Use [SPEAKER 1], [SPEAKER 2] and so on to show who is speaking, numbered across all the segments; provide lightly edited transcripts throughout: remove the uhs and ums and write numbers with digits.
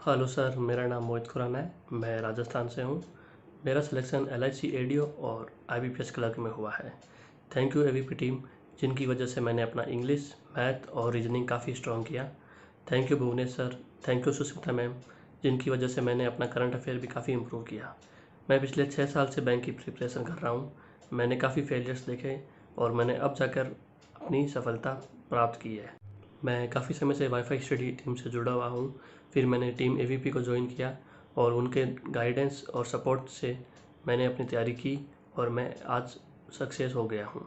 [SPEAKER 1] Hello sir, मेरा नाम मोहित खुराना है। मैं राजस्थान से हूँ। मेरा सिलेक्शन एलआईसी एडीओ और आईबीपीएस क्लर्क में हुआ है। थैंक यू एबीपी टीम, जिनकी वजह से मैंने अपना इंग्लिश, मैथ और रीजनिंग काफ़ी स्ट्रॉन्ग किया। Thank you Bhuvnesh sir, thank you Sushmita ma'am, जिनकी वजह से मैंने अपना करंट अफेयर भी काफ़ी इम्प्रूव किया। मैं पिछले 6 साल से बैंक की प्रिपरेशन कर रहा हूँ। मैंने काफ़ी फेलियर्स देखे और मैंने अब जाकर अपनी सफलता प्राप्त की है। मैं काफ़ी समय से वाईफाई स्टडी टीम से जुड़ा हुआ हूँ। फिर मैंने टीम एवीपी को ज्वाइन किया और उनके गाइडेंस और सपोर्ट से मैंने अपनी तैयारी की और मैं आज सक्सेस हो गया हूँ।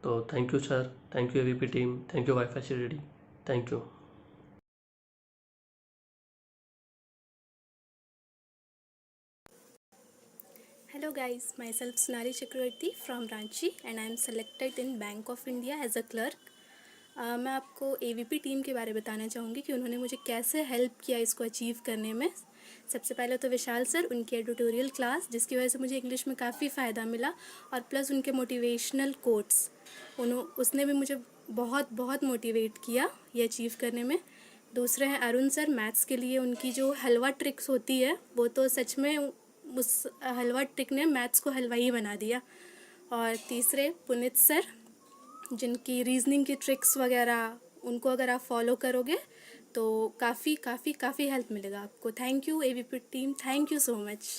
[SPEAKER 1] तो thank you sir, thank you AVP team, thank you wifi study, thank you.
[SPEAKER 2] Hello guys, myself Sunari Chakravarti from Ranchi and I am selected in Bank of India as a clerk. मैं आपको AVP team के बारे में बताना चाहूँगी कि उन्होंने मुझे कैसे हेल्प किया इसको अचीव करने में। सबसे पहले तो विशाल सर, उनकी एडिटोरियल क्लास जिसकी वजह से मुझे इंग्लिश में काफ़ी फ़ायदा मिला, और प्लस उनके मोटिवेशनल कोट्स, उसने भी मुझे बहुत बहुत मोटिवेट किया ये अचीव करने में। दूसरे हैं अरुण सर, मैथ्स के लिए उनकी जो हलवा ट्रिक्स होती है वो तो सच में उस हलवा ट्रिक ने मैथ्स को हलवाई बना दिया। और तीसरे पुनीत सर, जिनकी रीजनिंग की ट्रिक्स वगैरह उनको अगर आप फॉलो करोगे तो काफ़ी काफ़ी काफ़ी हेल्प मिलेगा आपको। Thank you AVP team, thank you so much.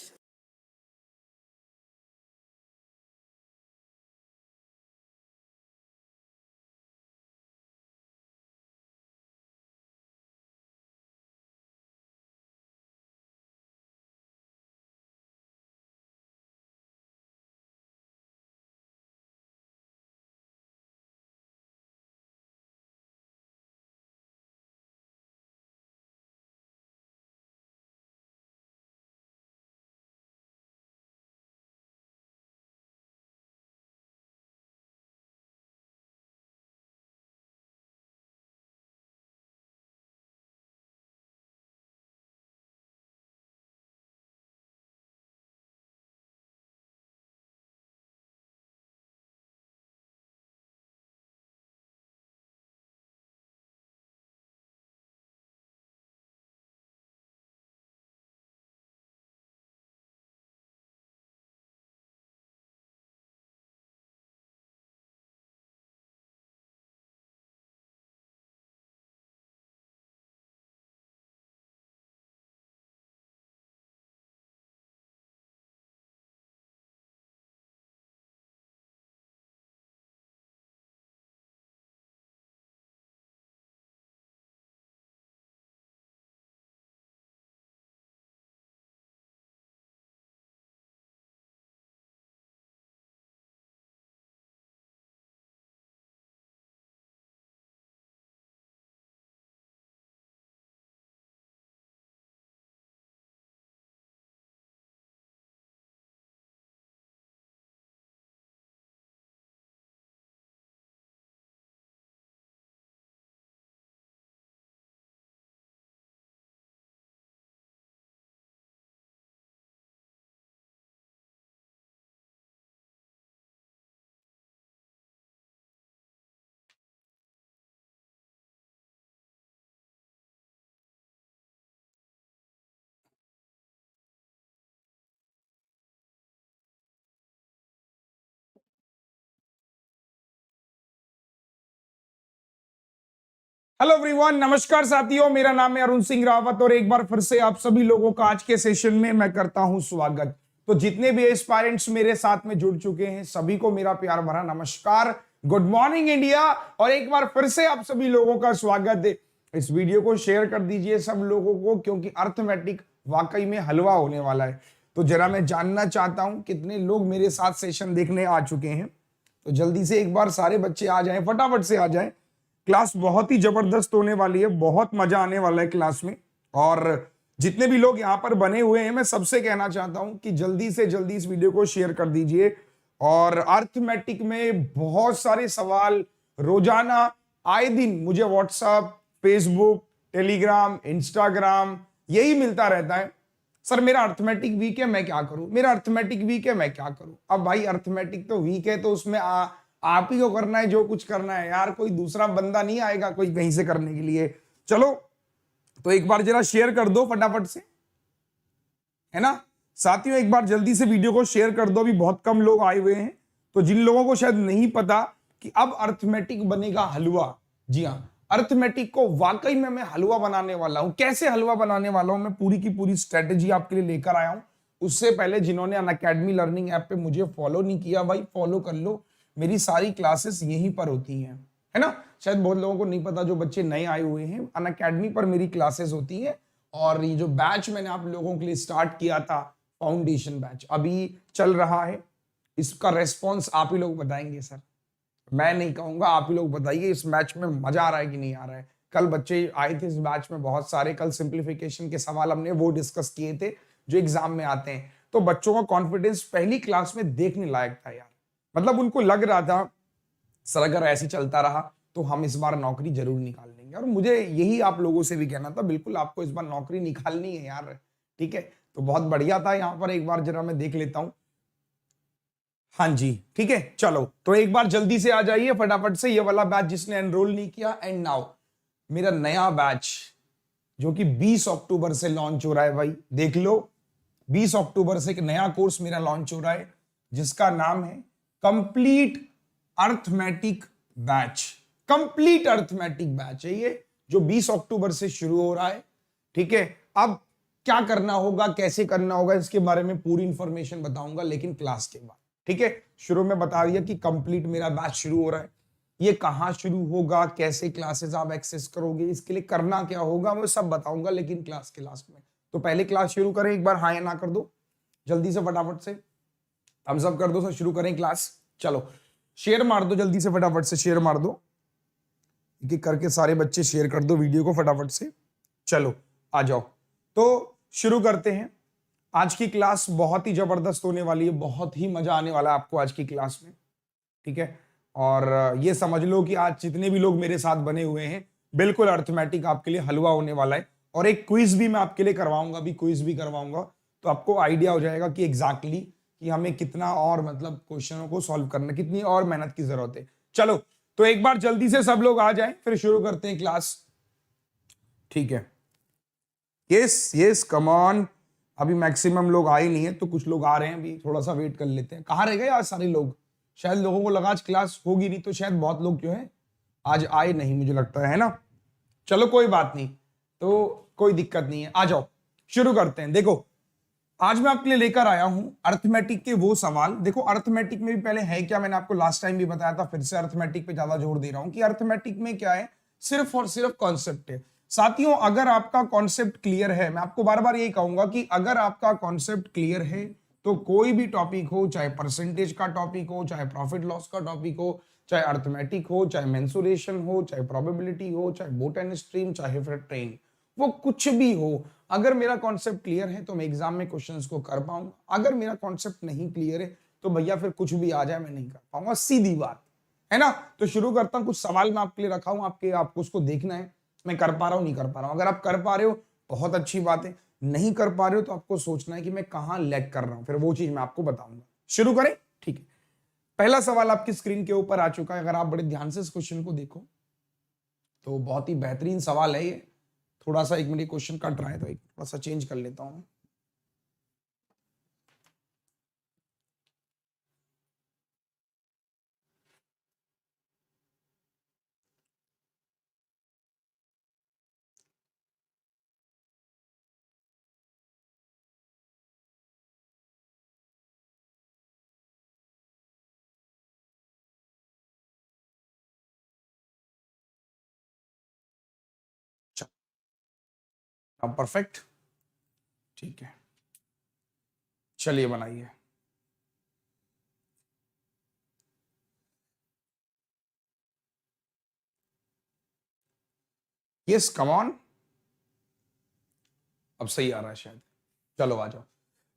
[SPEAKER 3] Hello everyone, नमस्कार साथियों। मेरा नाम है अरुण सिंह रावत और एक बार फिर से आप सभी लोगों का आज के सेशन में मैं करता हूं स्वागत। तो जितने भी एस्पायरेंट्स मेरे साथ में जुड़ चुके हैं सभी को मेरा प्यार भरा नमस्कार, गुड मॉर्निंग इंडिया। और एक बार फिर से आप सभी लोगों का स्वागत है। इस वीडियो को शेयर कर दीजिए सब लोगों को, क्योंकि अर्थमेटिक वाकई में हलवा होने वाला है। तो जरा मैं जानना चाहता हूं कितने लोग मेरे साथ सेशन देखने आ चुके हैं। तो जल्दी से एक बार सारे बच्चे आ जाएं, फटाफट से आ जाएं। क्लास बहुत ही जबरदस्त होने वाली है, बहुत मजा आने वाला है क्लास में। और जितने भी लोग यहाँ पर बने हुए हैं मैं सबसे कहना चाहता हूं कि जल्दी से जल्दी इस वीडियो को शेयर कर दीजिए। और अर्थमेटिक में बहुत सारे सवाल रोजाना आए दिन मुझे व्हाट्सएप, फेसबुक, टेलीग्राम, इंस्टाग्राम यही मिलता रहता है। सर मेरा अर्थमेटिक वीक है, मैं क्या करूं? मेरा अर्थमेटिक वीक है, मैं क्या करूं? अब भाई अर्थमेटिक तो वीक है तो उसमें आप ही को करना है जो कुछ करना है यार, कोई दूसरा बंदा नहीं आएगा कोई कहीं से करने के लिए। चलो तो एक बार जरा शेयर कर दो फटाफट से, है ना साथियों, एक बार जल्दी से वीडियो को शेयर कर दो। अभी बहुत कम लोग आए हुए हैं, तो जिन लोगों को शायद नहीं पता कि अब अर्थमेटिक बनेगा हलवा, जी हाँ, अर्थमेटिक को वाकई में मैं हलवा बनाने वाला हूं। कैसे हलवा बनाने वाला हूं मैं, पूरी की पूरी स्ट्रेटेजी आपके लिए लेकर आया हूं। उससे पहले जिन्होंने अनअकैडमी लर्निंग ऐप पे मुझे फॉलो नहीं किया भाई, फॉलो कर लो। मेरी सारी क्लासेस यहीं पर होती हैं, है ना। शायद बहुत लोगों को नहीं पता, जो बच्चे नए आए हुए हैं, अनअकैडमी पर मेरी क्लासेस होती हैं। और ये जो बैच मैंने आप लोगों के लिए स्टार्ट किया था, फाउंडेशन बैच, अभी चल रहा है। इसका रेस्पॉन्स आप ही लोग बताएंगे सर, मैं नहीं कहूंगा, आप ही लोग बताइए इस मैच में मजा आ रहा है कि नहीं आ रहा है। कल बच्चे आए थे इस बैच में बहुत सारे, कल सिंप्लीफिकेशन के सवाल हमने वो डिस्कस किए थे जो एग्जाम में आते हैं। तो बच्चों का कॉन्फिडेंस पहली क्लास में देखने लायक था यार। मतलब उनको लग रहा था सर अगर ऐसे चलता रहा तो हम इस बार नौकरी जरूर निकाल लेंगे। और मुझे यही आप लोगों से भी कहना था, बिल्कुल आपको इस बार नौकरी निकालनी है यार, ठीक है। तो बहुत बढ़िया था। यहाँ पर एक बार जरा मैं देख लेता हूं, हाँ जी ठीक है, चलो तो एक बार जल्दी से आ जाइए फटाफट से, ये वाला बैच जिसने एनरोल नहीं किया। एंड नाउ मेरा नया बैच जो कि 20 अक्टूबर से लॉन्च हो रहा है भाई, देख लो 20 अक्टूबर से एक नया कोर्स मेरा लॉन्च हो रहा है जिसका नाम है complete arithmetic batch. Complete arithmetic batch है ये, जो 20 अक्टूबर से शुरू हो रहा है, ठीक है। अब क्या करना होगा, कैसे करना होगा, इसके बारे में पूरी इंफॉर्मेशन बताऊंगा लेकिन क्लास के बाद, ठीक है। शुरू में बता दिया कि कंप्लीट मेरा बैच शुरू हो रहा है। ये कहां शुरू होगा, कैसे क्लासेस आप एक्सेस करोगे, इसके लिए करना क्या होगा, मैं सब बताऊंगा लेकिन क्लास के लास्ट में। तो पहले क्लास शुरू करें, एक बार हाँ या ना कर दो जल्दी से फटाफट से, थम्स अप कर दो सर, शुरू करें क्लास। चलो शेयर मार दो जल्दी से फटाफट से, शेयर मार दो, एक एक करके सारे बच्चे शेयर कर दो वीडियो को फटाफट से। चलो आ जाओ, तो शुरू करते हैं। आज की क्लास बहुत ही जबरदस्त होने वाली है, बहुत ही मजा आने वाला है आपको आज की क्लास में, ठीक है। और ये समझ लो कि आज जितने भी लोग मेरे साथ बने हुए हैं, बिल्कुल अर्थमेटिक आपके लिए हलवा होने वाला है। और एक क्विज भी मैं आपके लिए करवाऊंगा, भी क्विज भी करवाऊंगा, तो आपको आइडिया हो जाएगा कि एग्जैक्टली कि हमें कितना और मतलब क्वेश्चनों को सॉल्व करना, कितनी और मेहनत की जरूरत है। चलो तो एक बार जल्दी से सब लोग आ जाएं, फिर शुरू करते हैं क्लास, ठीक है। यस यस कम ऑन, अभी मैक्सिमम लोग आए नहीं है, तो कुछ लोग आ रहे हैं, अभी थोड़ा सा वेट कर लेते हैं। कहाँ रह गए आज सारे लोग, शायद लोगों को लगा आज क्लास होगी नहीं, तो शायद बहुत लोग जो है आज आए नहीं, मुझे लगता है ना। चलो कोई बात नहीं, तो कोई दिक्कत नहीं है, आ जाओ शुरू करते हैं। देखो आज मैं आपके लिए लेकर आया हूं अर्थमेटिक के वो सवाल। देखो अर्थमेटिक में भी पहले है क्या, मैंने आपको लास्ट टाइम भी बताया था, फिर से अर्थमेटिक पे ज्यादा जोर दे रहा हूं कि अर्थमेटिक में क्या है, सिर्फ और सिर्फ कॉन्सेप्ट है। साथियों अगर आपका कॉन्सेप्ट क्लियर है, मैं आपको बार बार यही कहूंगा कि अगर आपका कॉन्सेप्ट क्लियर है तो कोई भी टॉपिक हो, चाहे परसेंटेज का टॉपिक हो, चाहे प्रॉफिट लॉस का टॉपिक हो, चाहे अर्थमेटिक हो, चाहे मेंसुरेशन हो, चाहे प्रोबेबिलिटी हो, चाहे बोट एंड स्ट्रीम, चाहे फिर ट्रेन, वो कुछ भी हो, अगर मेरा कॉन्सेप्ट क्लियर है तो मैं एग्जाम में क्वेश्चंस को कर पाऊंगा। अगर मेरा कॉन्सेप्ट नहीं क्लियर है तो भैया फिर कुछ भी आ जाए मैं नहीं कर पाऊंगा, सीधी बात है ना। तो शुरू करता हूं, कुछ सवाल मैं आपके लिए रखा हूं, आपको उसको देखना है मैं कर पा रहा हूं नहीं कर पा रहा हूं। अगर आप कर पा रहे हो बहुत अच्छी बात है, नहीं कर पा रहे हो तो आपको सोचना है कि मैं कहां लैग कर रहा हूं, फिर वो चीज मैं आपको बताऊंगा। शुरू करें, ठीक है। पहला सवाल आपकी स्क्रीन के ऊपर आ चुका है, अगर आप बड़े ध्यान से इस क्वेश्चन को देखो तो बहुत ही बेहतरीन सवाल है ये। थोड़ा सा एक मिनट क्वेश्चन कट रहा है तो एक थोड़ा सा चेंज कर लेता हूं। अब परफेक्ट, ठीक है, चलिए बनाइए। यस कम ऑन, अब सही आ रहा है शायद, चलो आ जाओ।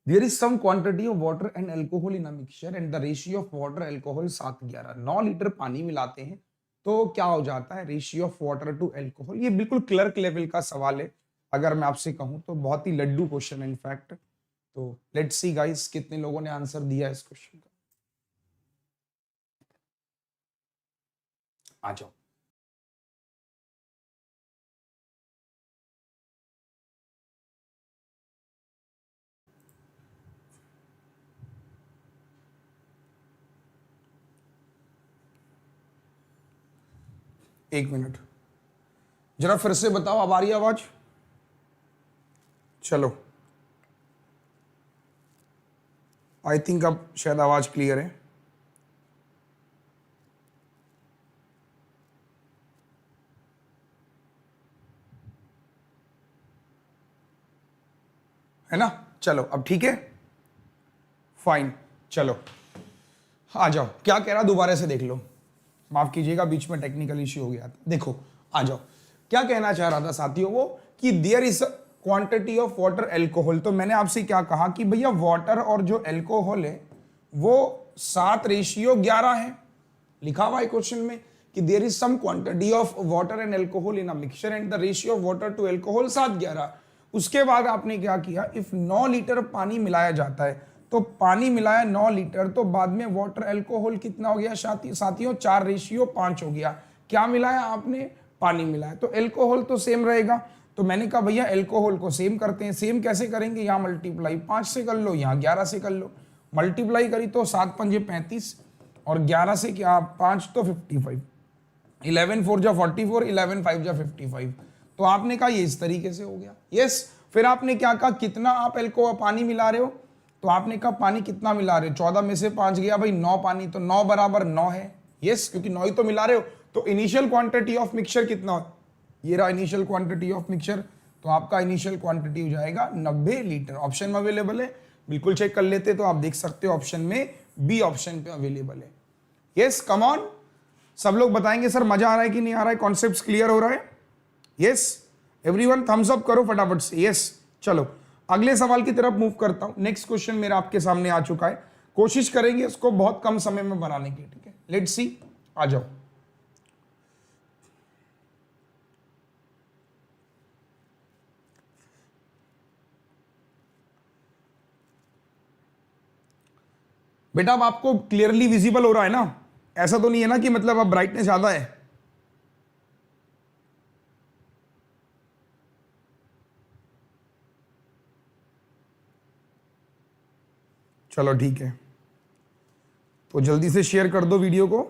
[SPEAKER 3] There is some quantity of water and alcohol in a mixture and the ratio of water alcohol 7:11, 9 litre पानी मिलाते हैं तो क्या हो जाता है ratio of water to alcohol. ये बिल्कुल क्लर्क लेवल का सवाल है, अगर मैं आपसे कहूं तो बहुत ही लड्डू क्वेश्चन है इनफैक्ट। तो लेट्स सी गाइस कितने लोगों ने आंसर दिया इस क्वेश्चन का, आ जाओ। एक मिनट, जरा फिर से बताओ, अब आ रही है आवाज? चलो, आई थिंक अब शायद आवाज क्लियर है ना? चलो अब ठीक है, फाइन। चलो आ जाओ, क्या कह रहा दोबारा से देख लो, माफ कीजिएगा बीच में टेक्निकल इश्यू हो गया था। देखो आ जाओ, क्या कहना चाह रहा था साथियों वो, कि there is quantity of water alcohol. तो मैंने आपसे क्या कहा कि भैया वाटर और जो एल्कोहल है वो 7:11 है, लिखा हुआ है क्वेश्चन में कि there is some quantity of water and alcohol in a mixture and the ratio of water to alcohol 7:11। उसके बाद आपने क्या किया, इफ 9 लीटर पानी मिलाया जाता है, तो पानी मिलाया 9 लीटर, तो बाद में वाटर एल्कोहल कितना हो गया साथियों? 4:5 हो गया। क्या मिलाया आपने? पानी मिलाया। तो एल्कोहल तो सेम रहेगा। तो मैंने कहा भैया एल्कोहल को सेम करते हैं। सेम कैसे करेंगे? यहाँ मल्टीप्लाई 5 से कर लो, यहाँ 11 से कर लो। मल्टीप्लाई करी तो 7 पंजे 35 और 11 से क्या 5 तो 55, 11 4 जा 44, 11 5 जा 55। तो आपने कहा ये इस तरीके से हो गया। यस, फिर आपने क्या कहा, कितना आप एल्कोहल पानी मिला रहे हो? तो आपने कहा पानी कितना मिला रहे हो? 14 में से 5 गया भाई 9 पानी, तो 9 बराबर 9 है। यस, क्योंकि 9 ही तो मिला रहे हो। तो इनिशियल क्वांटिटी ऑफ मिक्सचर कितना? ये रहा इनिशियल क्वांटिटी ऑफ मिक्सचर। तो आपका इनिशियल क्वांटिटी हो जाएगा 90 लीटर। ऑप्शन में अवेलेबल है, बिल्कुल चेक कर लेते। तो आप देख सकते हो ऑप्शन में बी ऑप्शन पे अवेलेबल है। यस, कम ऑन, सब लोग बताएंगे सर मजा आ रहा है कि नहीं आ रहा है, कॉन्सेप्ट्स क्लियर हो रहा है? यस, एवरीवन थम्स अप करो फटाफट से। यस, चलो अगले सवाल की तरफ मूव करता हूं। नेक्स्ट क्वेश्चन मेरा आपके सामने आ चुका है, कोशिश करेंगे इसको बहुत कम समय में बनाने की। ठीक है, लेट्स सी, आ जाओ। बेटा अब आपको क्लियरली विजिबल हो रहा है ना? ऐसा तो नहीं है ना कि मतलब अब ब्राइटनेस ज्यादा है? चलो ठीक है, तो जल्दी से शेयर कर दो वीडियो को।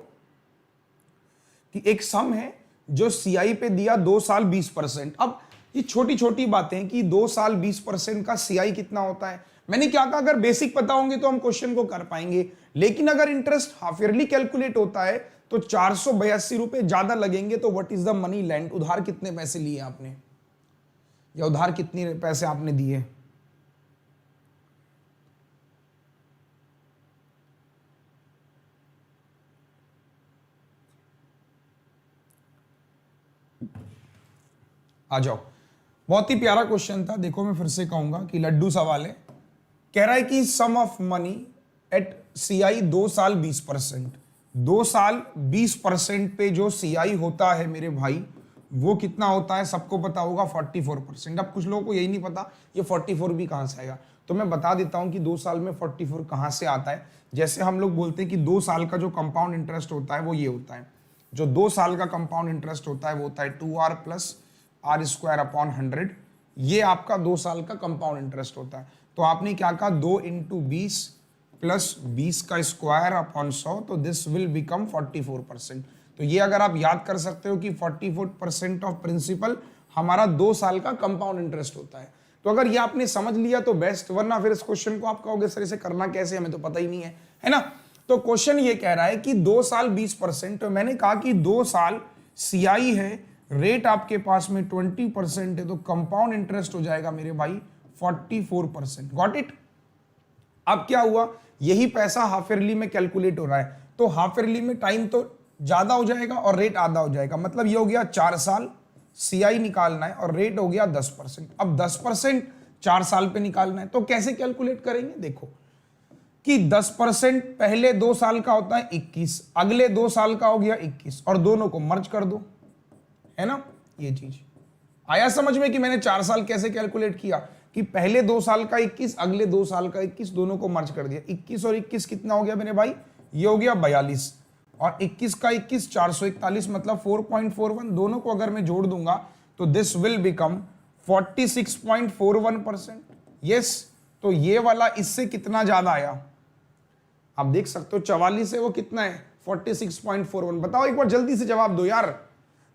[SPEAKER 3] कि एक सम है जो सीआई पे दिया 2 साल 20%। अब ये छोटी छोटी बातें कि 2 साल 20% का सीआई कितना होता है, मैंने क्या कहा, अगर बेसिक पता होंगे तो हम क्वेश्चन को कर पाएंगे। लेकिन अगर इंटरेस्ट हाफ ईयरली कैलकुलेट होता है तो 482 रुपए ज्यादा लगेंगे। तो what is the money lent, उधार कितने पैसे लिए आपने, या उधार कितने पैसे आपने दिए? आ जाओ, बहुत ही प्यारा क्वेश्चन था। देखो मैं फिर से कहूंगा कि लड्डू सवाल है। कह रहा है कि सम ऑफ मनी एट सीआई 2 साल 20%। 2 साल 20% पे जो सीआई होता है मेरे भाई, वो कितना होता है? सबको पता होगा 44%। अब कुछ लोगों को यही नहीं पता ये 44 भी कहां से आएगा, तो मैं बता देता हूं कि 2 साल में 44 कहां से आता है। जैसे हम लोग बोलते हैं कि 2 साल का जो कंपाउंड इंटरेस्ट होता है वो ये होता है। जो 2 साल का कंपाउंड इंटरेस्ट होता है वो होता है 2r प्लस r²/100। ये आपका 2 साल का कंपाउंड इंटरेस्ट होता है। तो आपने क्या कहा, 2 × 20 प्लस 20 का स्क्वायर/100, तो दिस विल बिकम 44%। तो ये अगर आप याद कर सकते हो कि 44% ऑफ प्रिंसिपल हमारा 2 साल का कंपाउंड इंटरेस्ट होता है। तो अगर ये आपने समझ लिया तो बेस्ट, वरना फिर इस क्वेश्चन को आप कहोगे सर इसे करना कैसे, हमें तो पता ही नहीं है ना? तो क्वेश्चन ये कह रहा है कि 2 साल 20%। तो मैंने कहा कि 2 साल सीआई है, रेट आपके पास में 20% है, तो कंपाउंड इंटरेस्ट हो जाएगा मेरे भाई 44%। Got it? अब क्या हुआ, यही पैसा हाफ ईयरली में कैलकुलेट हो रहा है। तो हाफ ईयरली में टाइम तो ज्यादा हो जाएगा और रेट आधा हो जाएगा। मतलब ये हो गया 4 साल सीआई निकालना है और रेट हो गया 10%। अब 10% 4 साल पे निकालना है, तो कैसे कैलकुलेट करेंगे? देखो कि 10% पहले 2 साल का होता है 21, अगले 2 साल का हो गया 21, और दोनों को मर्ज कर दो, है ना? ये चीज आया समझ में कि मैंने 4 साल कैसे कैलकुलेट किया, कि पहले 2 साल का 21, अगले 2 साल का 21, दोनों को मर्ज कर दिया। 21 और 21 कितना हो गया मेरे भाई? ये हो गया 42, और 21 का 21 441, मतलब 4.41। दोनों को अगर मैं जोड़ दूंगा तो दिस विल बिकम 46.41%। यस, तो ये वाला इससे कितना ज्यादा आया? आप देख सकते हो 44 है, वो कितना है? 46.41। बताओ एक बार जल्दी से जवाब दो यार,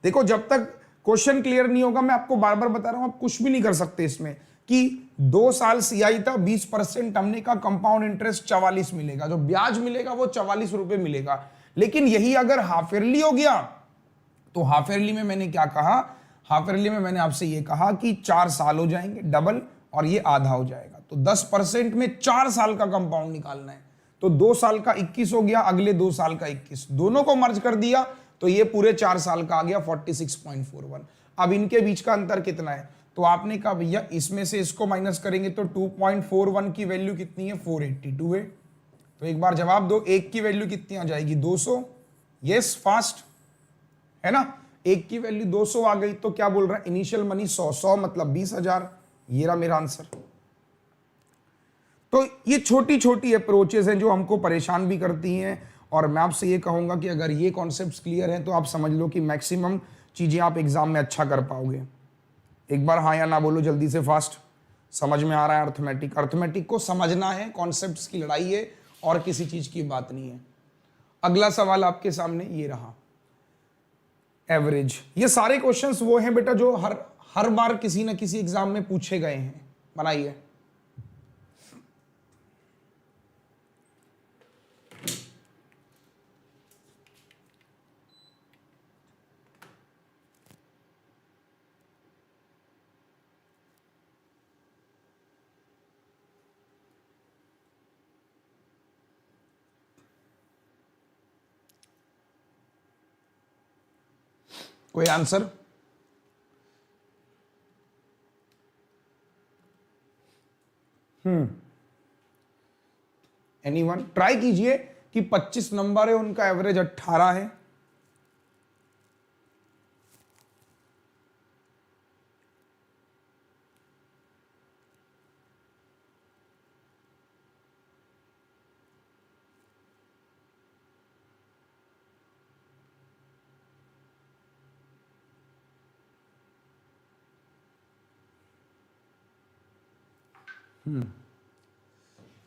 [SPEAKER 3] देखो जब तक क्वेश्चन क्लियर नहीं होगा, मैं आपको बार बार बता रहा हूं, आप कुछ भी नहीं कर सकते इसमें कि 2 साल सीआई था, 20% हमने का कंपाउंड इंटरेस्ट 44 मिलेगा, जो ब्याज मिलेगा वो 44 रुपए मिलेगा। लेकिन यही अगर हाफ ईयरली हो गया तो हाफ ईयरली में मैंने क्या कहा, हाफ ईयरली में मैंने आपसे ये कहा कि 4 साल हो जाएंगे डबल और ये आधा हो जाएगा। तो 10% में 4 साल का कंपाउंड निकालना है, तो 2 साल का 21 हो गया, अगले 2 साल का 21, दोनों को मर्ज कर दिया तो ये पूरे 4 साल का आ गया 46.41। अब इनके बीच का अंतर कितना है, तो आपने कहा भैया इसमें से इसको माइनस करेंगे तो 2.41 की वैल्यू कितनी है, 482 है। तो एक बार जवाब दो, एक की वैल्यू कितनी आ जाएगी, 200। यस फास्ट है ना, एक की वैल्यू 200 आ गई। तो क्या बोल रहा है, इनिशियल मनी 100, 100 मतलब 20,000। ये रहा मेरा आंसर। तो ये छोटी छोटी अप्रोचेस हैं जो हमको परेशान भी करती हैं, और मैं आपसे ये कहूंगा कि अगर ये कॉन्सेप्ट्स क्लियर हैं तो आप समझ लो कि मैक्सिमम चीजें आप एग्जाम में अच्छा कर पाओगे। एक बार हाँ या ना बोलो जल्दी से, फास्ट। समझ में आ रहा है अर्थमेटिक? अर्थमेटिक को समझना है, कॉन्सेप्ट्स की लड़ाई है और किसी चीज की बात नहीं है। अगला सवाल आपके सामने ये रहा, एवरेज। ये सारे क्वेश्चंस वो हैं बेटा जो हर बार किसी न किसी एग्जाम में पूछे गए हैं। बनाइए। कोई आंसर? एनीवन? ट्राई कीजिए कि 25 नंबर है, उनका एवरेज 18 है।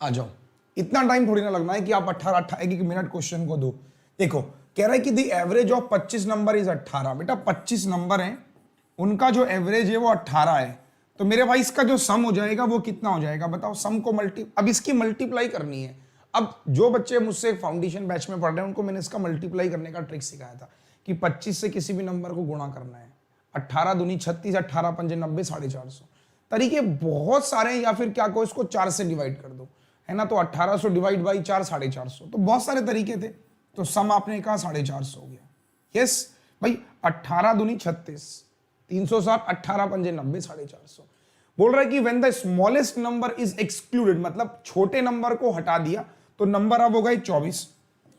[SPEAKER 3] आ जाओ, इतना टाइम थोड़ी ना लगना है कि आप 18 एक मिनट क्वेश्चन को दो। देखो कह रहा है कि the average of 25 number is 18। बेटा 25 नंबर है, उनका जो एवरेज है वो 18 है। तो मेरे भाई इसका जो सम हो जाएगा वो कितना हो जाएगा बताओ? सम को अब इसकी मल्टीप्लाई करनी है। अब जो बच्चे मुझसे फाउंडेशन बैच में पढ़ रहे हैं उनको मैंने इसका मल्टीप्लाई करने का ट्रिक सिखाया था कि 25 से किसी भी नंबर को गुणा करना है। 18 दूनी 36, 18 पंजे 90, 450। तरीके बहुत सारे हैं, या फिर क्या कहो इसको 4 से डिवाइड कर दो, है ना। तो 1800 डिवाइड बाई 4, 450। तो बहुत सारे तरीके थे, तो सम आपने कहा 450 हो गया। यस भाई, 18 दूनी 36, 360, 18 पंजे 90, 450। बोल रहा है कि when the smallest number is excluded, मतलब छोटे नंबर को हटा दिया तो नंबर अब हो गए 24।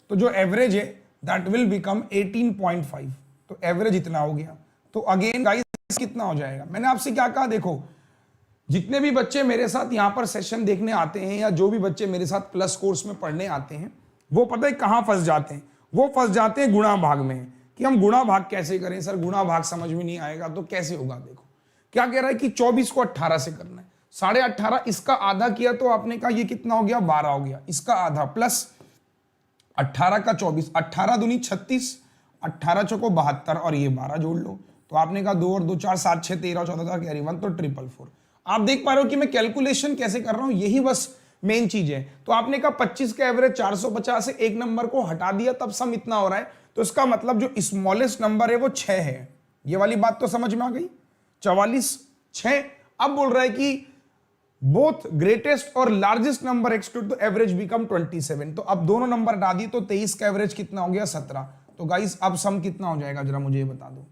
[SPEAKER 3] तो जो एवरेज है दैट विल बिकम 18.5। तो एवरेज इतना हो गया। तो अगेन गाइस कितना हो जाएगा? मैंने आपसे क्या कहा, देखो जितने भी बच्चे मेरे साथ यहाँ पर सेशन देखने आते हैं, या जो भी बच्चे मेरे साथ प्लस कोर्स में पढ़ने आते हैं, वो पता है कहाँ फंस जाते हैं? वो फंस जाते हैं गुणा भाग में, कि हम गुणा भाग कैसे करें सर, गुणा भाग समझ में नहीं आएगा। तो कैसे होगा? देखो क्या कह रहा है कि 24 को 18 से करना है, 18.5 इसका आधा किया तो आपने कहा ये कितना हो गया, 12 हो गया। इसका आधा प्लस 18 का 24, 18 दूनी 36, 18 चौको 72 और ये 12 जोड़ लो। तो आपने कहा 2 और 2 4, 7 6 13 14 कैरी 1, तो 444। आप देख पा रहे हो कि मैं कैलकुलेशन कैसे कर रहा हूं, यही बस मेन चीज है। तो आपने कहा 25 का एवरेज 450 से एक नंबर को हटा दिया तब सम इतना हो रहा है। तो इसका मतलब जो स्मॉलेस्ट नंबर है वो 6 है। ये वाली बात तो समझ में आ गई? 44 6। अब बोल रहा है कि बोथ ग्रेटेस्ट और लार्जेस्ट नंबर एक्सक्लूड, तो एवरेज बिकम 27। तो अब दोनों नंबर हटा दिए तो 23 का एवरेज कितना हो गया, 17। तो गाइस अब सम कितना हो जाएगा जरा मुझे बता दो।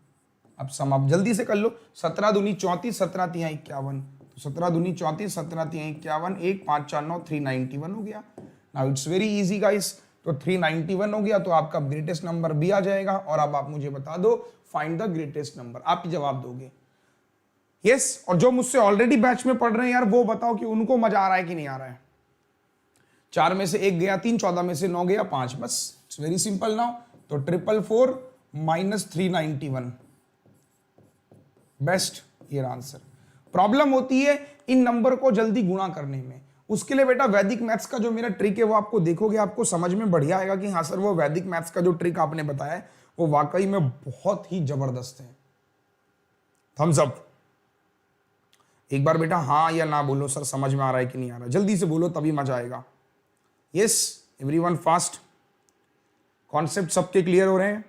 [SPEAKER 3] अब सम आप जल्दी से कर लो। 17 दूनी 34, 17 तिहाई 51। 17 दूनी 34, 17 तिहाई 51, 1 5 4 9, 391 हो गया। Now it's very easy guys. तो 391 हो गया, तो आपका ग्रेटेस्ट नंबर भी आ जाएगा। और अब आप मुझे बता दो, फाइंड द ग्रेटेस्ट नंबर। आप जवाब दोगे यस। और जो मुझसे ऑलरेडी बैच में पढ़ रहे हैं यार, वो बताओ कि उनको मजा आ रहा है कि नहीं आ रहा है। 4 में से 1 गया 3, 14 में से 9 गया 5, बस इट्स वेरी सिंपल नाउ। तो 444 माइनस 391 बेस्ट, ये आंसर। प्रॉब्लम होती है इन नंबर को जल्दी गुणा करने में। उसके लिए बेटा वैदिक मैथ्स का जो मेरा ट्रिक है वो आपको देखोगे, आपको समझ में बढ़िया आएगा कि हाँ सर वो वैदिक मैथ्स का जो ट्रिक आपने बताया है वो वाकई में बहुत ही जबरदस्त है। Thums Up. एक बार बेटा हाँ या ना बोलो, सर समझ में आ रहा है कि नहीं आ रहा, जल्दी से बोलो तभी मजा आएगा। Yes everyone fast. कॉन्सेप्ट सबके क्लियर हो रहे हैं,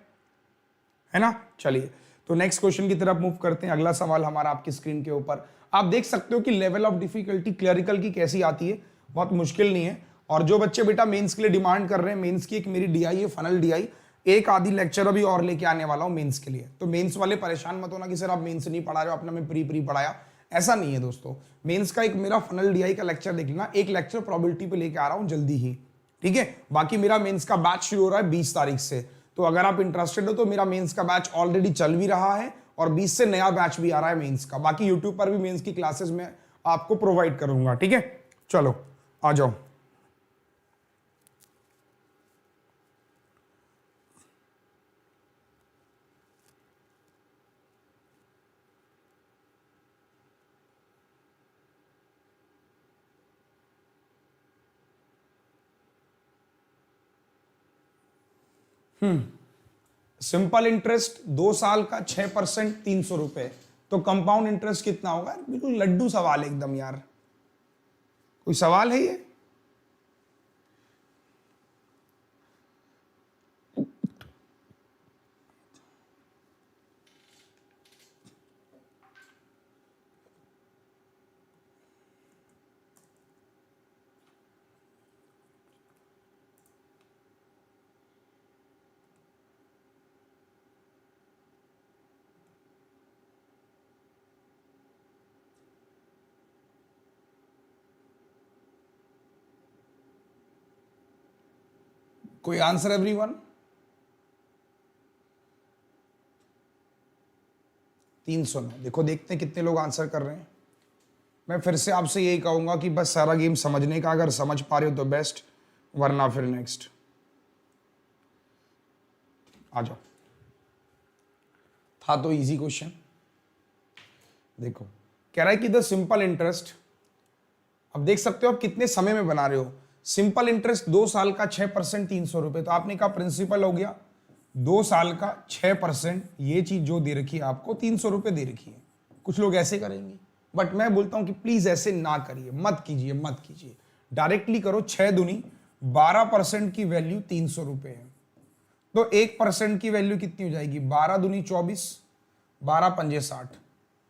[SPEAKER 3] है ना? चलिए तो नेक्स्ट क्वेश्चन की तरफ मूव करते हैं। अगला सवाल हमारा आपकी स्क्रीन के ऊपर, आप देख सकते हो कि लेवल ऑफ डिफिकल्टी क्लरिकल की कैसी आती है, बहुत मुश्किल नहीं है। और जो बच्चे बेटा मेंस के लिए डिमांड कर रहे हैं, मेंस की एक मेरी डीआई है फनल डीआई, एक आधी लेक्चर अभी और लेके आने वाला हूं मेंस के लिए। तो मेंस वाले परेशान मत होना कि सर आप मेंस नहीं पढ़ा रहे हो, आपने हमें प्री पढ़ाया, ऐसा नहीं है दोस्तों। मेंस का एक मेरा फनल डीआई का लेक्चर देख लेना, एक लेक्चर प्रोबेबिलिटी पे लेके आ रहा हूं जल्दी ही, ठीक है? बाकी मेरा मेंस का बैच शुरू हो रहा है 20 तारीख से, तो अगर आप इंटरेस्टेड हो तो मेरा मेंस का बैच ऑलरेडी चल भी रहा है और 20 से नया बैच भी आ रहा है मेंस का। बाकी यूट्यूब पर भी मेंस की क्लासेस में आपको प्रोवाइड करूंगा, ठीक है? चलो आ जाओ। सिंपल इंटरेस्ट 2 साल का 6% 300 रुपए, तो कंपाउंड इंटरेस्ट कितना होगा? बिल्कुल लड्डू सवाल एकदम यार, कोई सवाल है ये? कोई आंसर एवरीवन? 309। देखो देखते हैं कितने लोग आंसर कर रहे हैं। मैं फिर से आपसे यही कहूंगा कि बस सारा गेम समझने का, अगर समझ पा रहे हो तो बेस्ट, वरना फिर नेक्स्ट आ जाओ। था तो इजी क्वेश्चन। देखो कह रहा है कि द सिंपल इंटरेस्ट, अब देख सकते हो आप कितने समय में बना रहे हो। सिंपल इंटरेस्ट 2 साल का 6% 300 रुपए, तो आपने कहा प्रिंसिपल हो गया 2 साल का 6%, ये चीज जो दे रखी है आपको 300 रुपए दे रखी है। कुछ लोग ऐसे करेंगे, बट मैं बोलता हूं कि प्लीज ऐसे ना करिए, मत कीजिए। डायरेक्टली करो। 6 दूनी 12% की वैल्यू 300 रुपए है, तो 1% की वैल्यू कितनी हो जाएगी? 12 दूनी 24, 12 पंजे 60,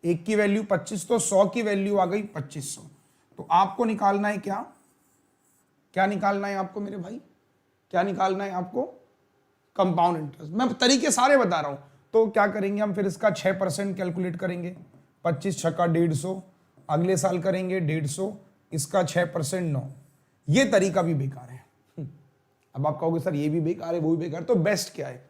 [SPEAKER 3] 1 की वैल्यू 25, तो 100 की वैल्यू आ गई 2500। तो आपको निकालना है क्या निकालना है आपको मेरे भाई? क्या निकालना है आपको? Compound interest. मैं तरीके सारे बता रहा हूं। तो क्या करेंगे हम फिर? इसका 6% कैलकुलेट करेंगे, 25 छक्का 150, अगले साल करेंगे 150, इसका 6% 9। ये तरीका भी बेकार है। अब आप कहोगे सर ये भी बेकार है वो भी बेकार, तो बेस्ट क्या है?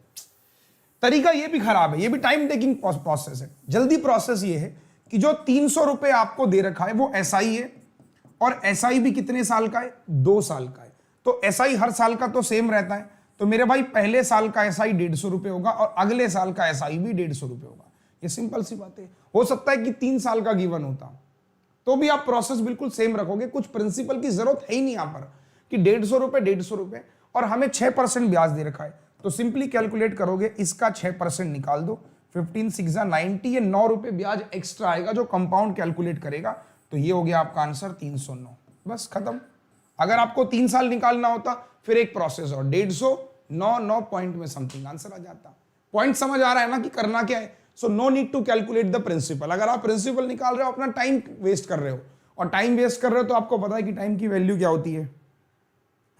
[SPEAKER 3] तरीका ये भी खराब है, ये भी टाइम टेकिंग प्रोसेस है। जल्दी प्रोसेस ये है कि जो 300 रुपए आपको दे रखा है वो एसआई है, और एसआई भी कितने साल का है? 2 साल का है। तो एसआई हर साल का तो सेम रहता है, तो मेरे भाई पहले साल का एसआई 150 रुपए होगा और अगले साल का एसआई भी 150 रुपए होगा। ये सिंपल सी बात है। हो सकता है कि 3 साल का गिवन होता तो भी आप प्रोसेस बिल्कुल सेम रखोगे, कुछ प्रिंसिपल की जरूरत है ही नहीं यहां पर कि 150 रुपए और हमें 6% ब्याज दे रखा है। तो सिंपली कैलकुलेट करोगे, इसका 6% निकाल दो, 15 6 90, ये 9 रुपए ब्याज एक्स्ट्रा आएगा जो कंपाउंड कैलकुलेट करेगा। तो ये हो गया आपका आंसर 309। बस खत्म। अगर आपको 3 साल निकालना होता फिर एक प्रोसेस और 150 9 पॉइंट में समथिंग आंसर आ जाता। पॉइंट समझ आ रहा है ना कि करना क्या है? So no need to calculate the principal. अगर आप प्रिंसिपल निकाल रहे हो अपना टाइम वेस्ट कर रहे हो, और टाइम वेस्ट कर रहे हो तो आपको पता है कि टाइम की वैल्यू क्या होती है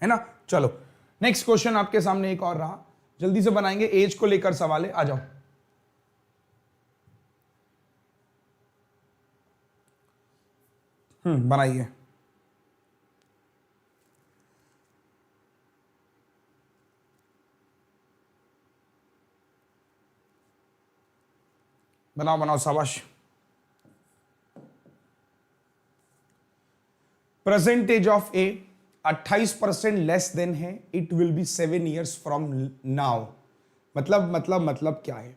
[SPEAKER 3] ना? चलो नेक्स्ट क्वेश्चन आपके सामने एक और रहा, जल्दी से बनाएंगे। एज को लेकर सवाल है, आ जाओ। बनाइए। बनाओ शाबाश। Present age of a 28% less than है, it will be 7 years from now. मतलब क्या है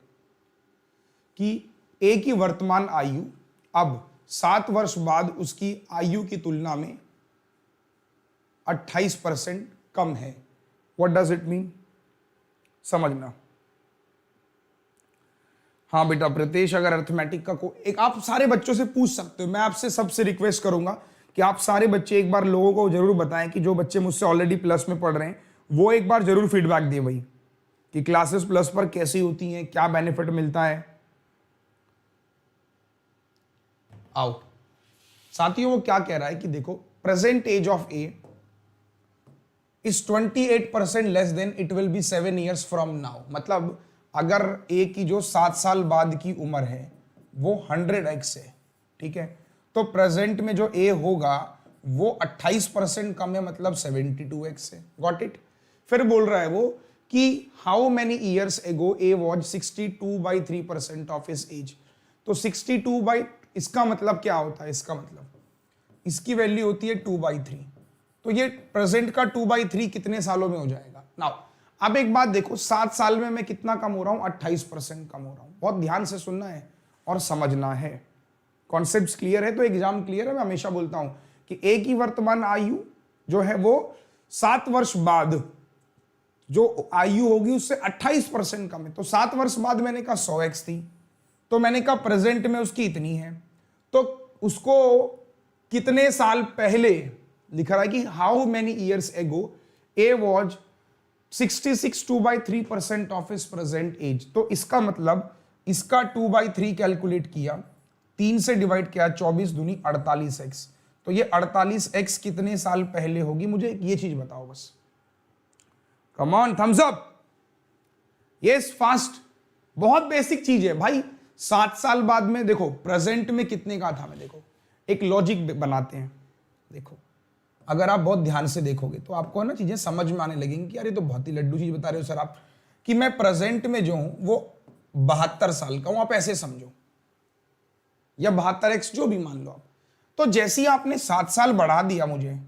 [SPEAKER 3] कि ए की वर्तमान आयु अब 7 वर्ष बाद उसकी आयु की तुलना में 28% कम है। What does it mean? समझना। हाँ बेटा प्रीतेश, अगर अर्थमेटिक का एक आप सारे बच्चों से पूछ सकते हो। मैं आपसे सबसे रिक्वेस्ट करूंगा कि आप सारे बच्चे एक बार लोगों को जरूर बताएं कि जो बच्चे मुझसे ऑलरेडी प्लस में पढ़ रहे हैं वो एक बार जरूर फीडबैक दिए भाई कि क्लासेस प्लस पर कैसी होती हैं, क्या बेनिफिट मिलता है। आओ साथियों, वो क्या कह रहा है कि देखो present age of A is 28% less than it will be 7 years from now. मतलब अगर ए की जो 7 साल बाद की उम्र है वो 100x है, ठीक है, तो प्रेजेंट में जो ए होगा वो 28% कम है, मतलब 72x है। Got it. फिर बोल रहा है वो कि how many years ago A was 62/3% of his age. तो 62 इसका मतलब क्या होता है, इसका मतलब इसकी वैल्यू होती है 2/3। तो ये प्रेजेंट का 2/3 कितने सालों में हो जाएगा। नाउ अब एक बात देखो, 7 साल में मैं कितना कम हो रहा हूं, 28% कम हो रहा हूं। बहुत ध्यान से सुनना है और समझना है। कॉन्सेप्ट्स क्लियर है तो एग्जाम क्लियर है। मैं हमेशा बोलता हूं कि ए की वर्तमान आयु जो है वो 7 वर्ष बाद जो आयु होगी उससे 28% कम है। तो 7 वर्ष बाद मैंने कहा 100x थी, तो मैंने कहा प्रेजेंट में उसकी इतनी है। तो उसको कितने साल पहले लिख रहा है कि how many years ago A was 66 2/3% of his present age. तो इसका मतलब इसका 2/3 कैलकुलेट किया, 3 से डिवाइड किया, 24 दूनी 48x। तो ये 48x कितने साल पहले होगी, मुझे ये चीज बताओ बस। Come on, Thums Up. Yes, fast. बहुत बेसिक चीज है भाई। 7 साल बाद में देखो प्रेजेंट में कितने का था, मैं देखो एक लॉजिक बनाते हैं। देखो अगर आप बहुत ध्यान से देखोगे तो आपको ना चीजें समझ में आने लगेंगी कि यार ये तो बहुत ही लड्डू चीज बता रहे हो सर आप, कि मैं प्रेजेंट में जो हूं वो 72 साल का हूं, आप ऐसे समझो, या 72x जो भी मान लो आप। तो जैसे ही आपने 7 साल बढ़ा दिया मुझे,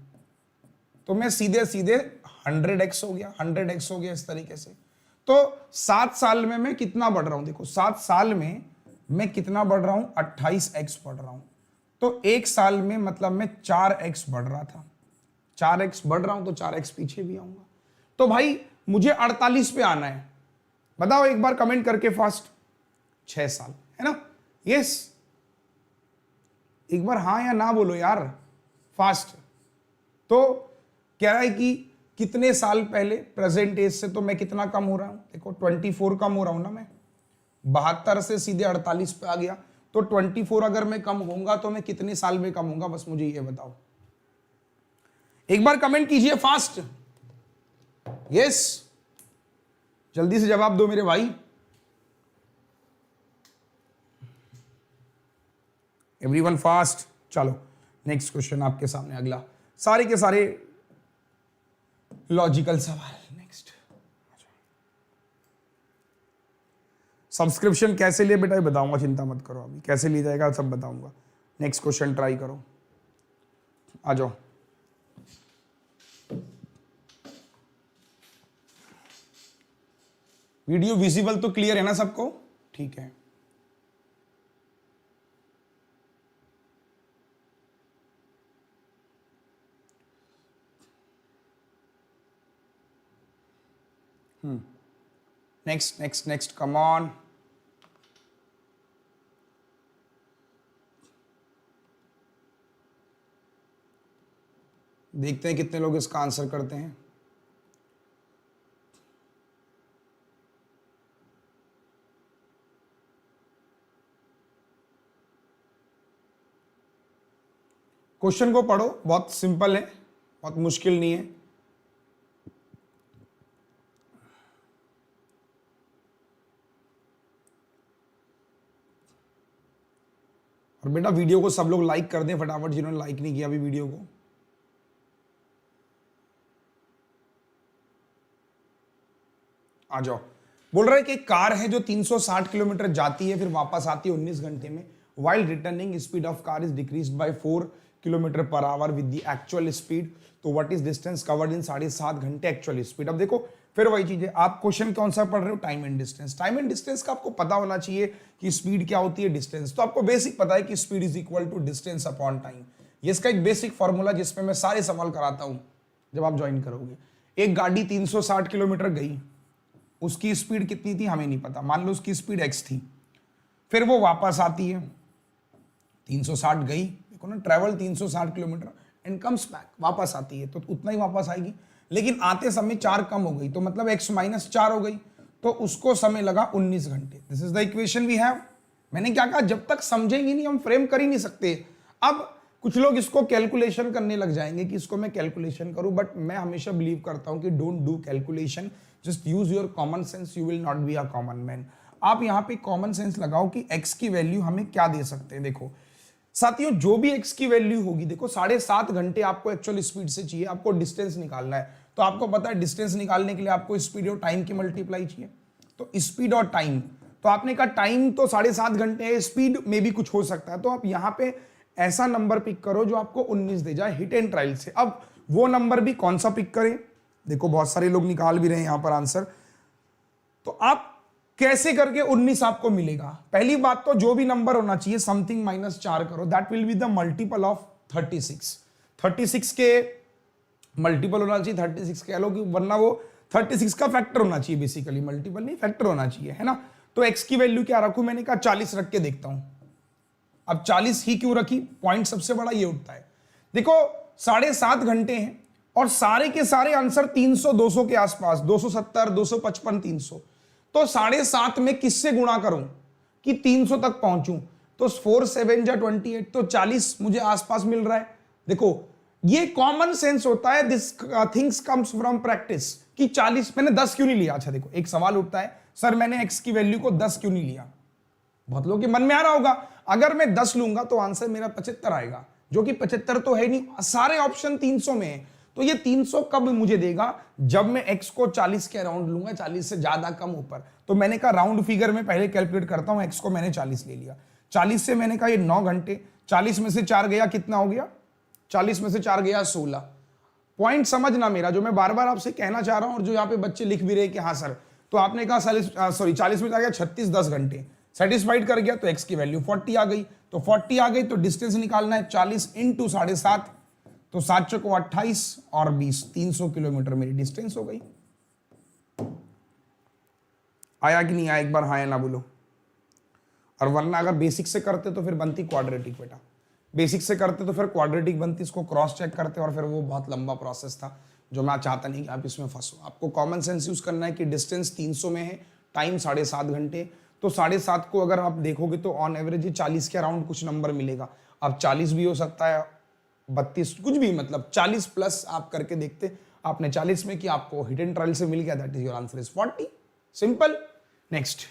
[SPEAKER 3] तो मैं सीधे सीधे 100x हो गया, 100x हो गया इस तरीके से। तो 7 साल में मैं कितना बढ़ रहा हूं, देखो 7 साल में मैं कितना बढ़ रहा हूं, 28x बढ़ रहा हूं। तो 1 साल में मतलब मैं 4x बढ़ रहा था, 4x बढ़ रहा हूं तो 4x पीछे भी आऊंगा। तो भाई मुझे 48 पे आना है, बताओ एक बार कमेंट करके फास्ट। 6 साल है ना, यस, एक बार हाँ या ना बोलो यार फास्ट। तो कह रहा है कि कितने साल पहले प्रेजेंट एज से, तो मैं कितना कम हो रहा हूं, देखो 24 कम हो रहा हूं ना मैं, 72 से सीधे 48 पे आ गया। तो 24 अगर मैं कम होऊंगा तो मैं कितने साल में कम होऊंगा, बस मुझे ये बताओ। एक बार कमेंट कीजिए फास्ट। यस, जल्दी से जवाब दो मेरे भाई। Everyone fast. चलो नेक्स्ट क्वेश्चन आपके सामने, अगला सारे के सारे लॉजिकल सवाल। नेक्स्ट, सब्सक्रिप्शन कैसे लिए बेटा, ये बताऊंगा, चिंता मत करो, अभी कैसे लिया जाएगा सब बताऊंगा। नेक्स्ट क्वेश्चन ट्राई करो, आ जाओ। वीडियो विजिबल तो क्लियर है ना सबको, ठीक है। Next next next, come on. देखते हैं कितने लोग इसका आंसर करते हैं। क्वेश्चन को पढ़ो, बहुत सिंपल है, बहुत मुश्किल नहीं है। और बेटा वीडियो को सब लोग लाइक कर दें फटाफट, जिन्होंने लाइक नहीं किया अभी वीडियो को। आ जाओ। बोल रहा है कि एक कार है जो 360 किलोमीटर जाती है फिर वापस आती है 19 घंटे में। While returning speed of car is decreased by 4 kilometre per hour with the actual speed. तो what is distance covered in 7.5 घंटे एक्चुअल स्पीड। अब देखो फिर वही चीज है, आप क्वेश्चन कौन सा पढ़ रहे हो, time and distance. Time and distance का आपको पता होना चाहिए कि स्पीड क्या होती है, डिस्टेंस। तो आपको बेसिक पता है कि speed is equal to distance upon time. ये इसका एक बेसिक फॉर्मूला जिसमें मैं सारे सवाल कराता हूं जब आप ज्वाइन करोगे। एक गाड़ी 360 किलोमीटर गई, उसकी स्पीड कितनी थी हमें नहीं पता, मान लो उसकी स्पीड x थी। फिर वो वापस आती है, 360 गई, देखो ना, travel 360 kilometre and comes back, वापस आती है तो उतना ही वापस आएगी, लेकिन आते समय 4 कम हो गई तो मतलब x माइनस 4 हो गई, तो उसको समय लगा 19 घंटे। This is the equation we have. मैंने क्या कहा, जब तक समझेंगे नहीं हम फ्रेम कर ही नहीं सकते। अब कुछ लोग इसको कैलकुलेशन करने लग जाएंगे कि इसको मैं कैलकुलेशन करूं, बट मैं हमेशा बिलीव करता हूं कि don't do calculation, just use your common sense, you will not be a common man. आप यहां पे कॉमन सेंस लगाओ कि x की वैल्यू हमें क्या दे सकते हैं। देखो साथियों, जो भी x की वैल्यू होगी, देखो 7.5 घंटे आपको एक्चुअल स्पीड से चाहिए, आपको डिस्टेंस निकालना है, तो आपको पता है डिस्टेंस निकालने के लिए आपको स्पीड और टाइम की मल्टीप्लाई चाहिए, तो स्पीड और टाइम, तो आपने कहा टाइम तो 7.5 घंटे है, स्पीड में भी कुछ हो सकता है, तो आप यहां पे ऐसा नंबर पिक करो जो आपको 19 दे जाए हिट एंड ट्रायल से। अब वो नंबर भी कौन सा पिक करें, देखो बहुत सारे लोग निकाल भी रहे हैं यहां पर आंसर, तो आप कैसे करके 19 आपको मिलेगा। पहली बात तो जो भी नंबर होना चाहिए समथिंग माइनस 4 करो, that will be the multiple of 36। 36 के मल्टीपल होना चाहिए, 36 कह लो कि, वरना वो 36 का फैक्टर होना चाहिए, बेसिकली मल्टीपल नहीं फैक्टर होना चाहिए, है ना। तो x की वैल्यू क्या रखूं, मैंने कहा 40 रख के देखता हूं। अब 40 ही क्यों रखी, पॉइंट सबसे बड़ा ये उठता है, देखो 7.5 घंटे हैं और सारे के सारे आंसर 300 200 के आसपास, 270 255 300, तो 7.5 में किससे गुणा करूं कि 300 तक पहुंचूं, तो 4 7 जा 28, तो 40 मुझे आसपास मिल रहा है। देखो ये कॉमन सेंस होता है, this things comes from practice, कि 40 मैंने 10 क्यों नहीं लिया। अच्छा देखो एक सवाल उठता है, सर मैंने x की वैल्यू को 10 क्यों नहीं लिया, बहुत लोगों के मन में आ रहा होगा, अगर मैं 10 लूंगा तो आंसर मेरा 75 आएगा, जो कि 75 तो है नहीं, सारे ऑप्शन 300 में है, तो ये 300 कब मुझे देगा, जब मैं x को 40 के अराउंड लूंगा, 40 से ज्यादा कम ऊपर। तो मैंने कहा राउंड फिगर में पहले कैलकुलेट करता हूं, x को मैंने 40 ले लिया, 40 से मैंने कहा ये 9 घंटे, 40 में से 4 गया, कितना हो गया, 40 में से 4 गया 16। पॉइंट समझना मेरा, जो मैं बार बार आपसे कहना चाह रहा हूं और जो यहाँ पे बच्चे लिख भी रहे कि हाँ सर, तो आपने कहा 40 में आ गया 36 10 घंटे, सेटिस्फाइड कर गया, तो x की वैल्यू 40 आ गई, तो 40 आ गई तो डिस्टेंस निकालना है 40 इंटू 7.5, तो 7 चौको 28 और 20, 300 किलोमीटर मेरी डिस्टेंस हो गई। आया कि नहीं आया, एक बार हाँ या ना बोलो। और वरना अगर बेसिक से करते तो फिर बनती क्वाड्रेटिक, बेटा बेसिक से करते तो फिर क्वाड्रेटिक बनती, इसको क्रॉस चेक करते और फिर वो बहुत लंबा प्रोसेस था, जो मैं चाहता नहीं कि आप इसमें फंसो। आपको कॉमन सेंस यूज करना है कि डिस्टेंस 300 में है, टाइम 7.5 घंटे, तो 7.5 को अगर आप देखोगे तो ऑन एवरेज 40 के अराउंड कुछ नंबर मिलेगा। अब 40 भी हो सकता है, 32, कुछ भी, मतलब 40 प्लस आप करके देखते, आपने 40 में कि आपको हिट एंड ट्रायल से मिल गया, that is your answer is 40, simple. Next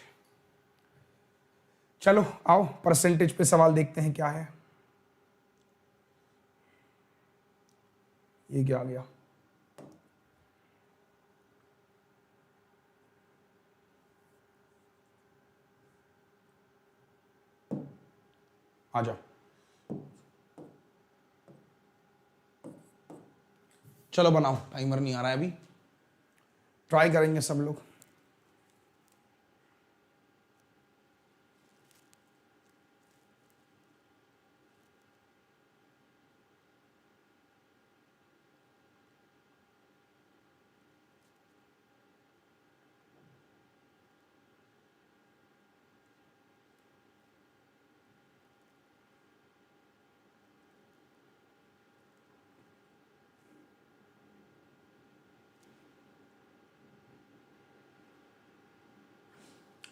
[SPEAKER 3] चलो आओ परसेंटेज पे सवाल देखते हैं क्या है। ये क्या आ गया, आ जाओ, चलो बनाओ, टाइमर नहीं आ रहा है अभी, ट्राई करेंगे सब लोग।